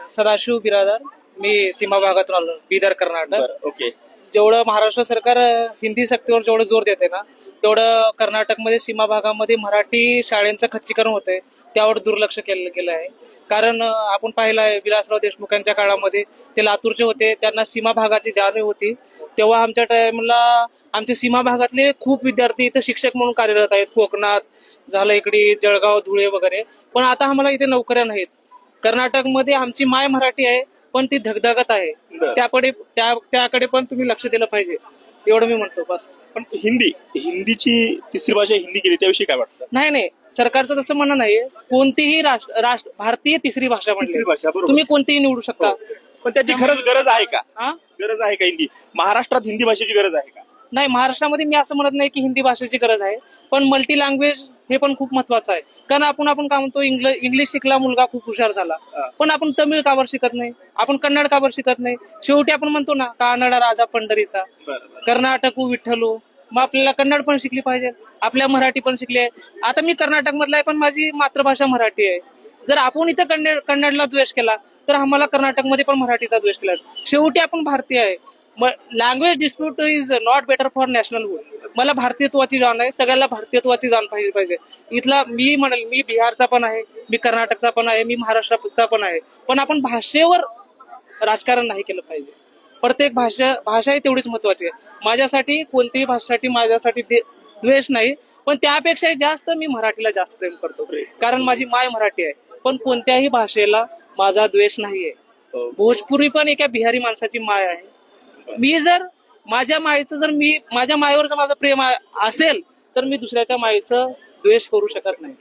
सदाशिव बिरादार, मी सीमा भागातून आलो, बिदर, कर्नाटक. ओके. जेवढं महाराष्ट्र सरकार हिंदी सक्तीवर जेवढं जोर देते ना, तेवढं कर्नाटकमध्ये सीमा भागामध्ये मराठी शाळेंचं खच्चीकरण होतंय, त्यावर दुर्लक्ष केलं गेलं आहे. कारण आपण पाहिलं आहे विलासराव देशमुख यांच्या काळामध्ये ते लातूरचे होते, त्यांना सीमा भागाची जाणीव होती. तेव्हा आमच्या टाइमला आमचे सीमा भागातले खूप विद्यार्थी इथे शिक्षक म्हणून कार्यरत आहेत. कोकणात झालं, इकडे जळगाव, धुळे वगैरे. पण आता आम्हाला इथे नोकऱ्या नाहीत. कर्नाटकमध्ये आमची माय मराठी आहे, पण ती धगधगत आहे. त्याकडे पण तुम्ही लक्ष दिलं पाहिजे, एवढं मी म्हणतो बस. पण हिंदीची तिसरी भाषा हिंदी केली त्याविषयी काय वाटतं? नाही, सरकारचं तसं म्हणणं नाहीये. कोणतीही भारतीय तिसरी भाषा तिसरी भाषा बरोबर. तुम्ही कोणतीही निवडू शकता. पण त्याची खरंच गरज आहे का? हा, गरज आहे का हिंदी? महाराष्ट्रात हिंदी भाषेची गरज आहे का? नाही, महाराष्ट्रामध्ये मी असं म्हणत नाही की हिंदी भाषेची गरज आहे, पण मल्टी लँग्वेज हे पण खूप महत्वाचं आहे. कारण आपण काय म्हणतो, इंग्लिश शिकला मुलगा खूप हुशार झाला, पण आपण तमिळ का बरं शिकत नाही? आपण कन्नड का बरं शिकत नाही? शेवटी आपण म्हणतो ना, कानडा राजा पंढरीचा, कर्नाटकू विठ्ठलू. मग आपल्याला कन्नड पण शिकली पाहिजे, आपल्या मराठी पण शिकली आहे. आता मी कर्नाटक मधला आहे, पण माझी मातृभाषा मराठी आहे. जर आपण इथं कन्नडला द्वेष केला, तर आम्हाला कर्नाटकमध्ये पण मराठीचा द्वेष केला. शेवटी आपण भारतीय आहे. Language dispute is not better for national good. मला भारतीयत्वाची जाण आहे, सगळ्याला भारतीयत्वाची जाण पाहिजे. इथला मी म्हणेल, मी बिहारचा पण आहे, मी कर्नाटकचा पण आहे, मी महाराष्ट्राचा पण आहे. पण आपण भाषेवर राजकारण नाही केलं पाहिजे. प्रत्येक भाषा ही तेवढीच महत्वाची आहे. माझ्यासाठी कोणत्याही भाषेसाठी माझ्यासाठी द्वेष नाही, पण त्यापेक्षाही जास्त मी मराठीला जास्त प्रेम करतो, कारण माझी माय मराठी आहे. पण कोणत्याही भाषेला माझा द्वेष नाहीये. भोजपुरी पण एका बिहारी माणसाची माय आहे. मी जर माझ्या मायेवर जर माझं प्रेम असेल, तर मी दुसऱ्याच्या मायेचं द्वेष करू शकत नाही.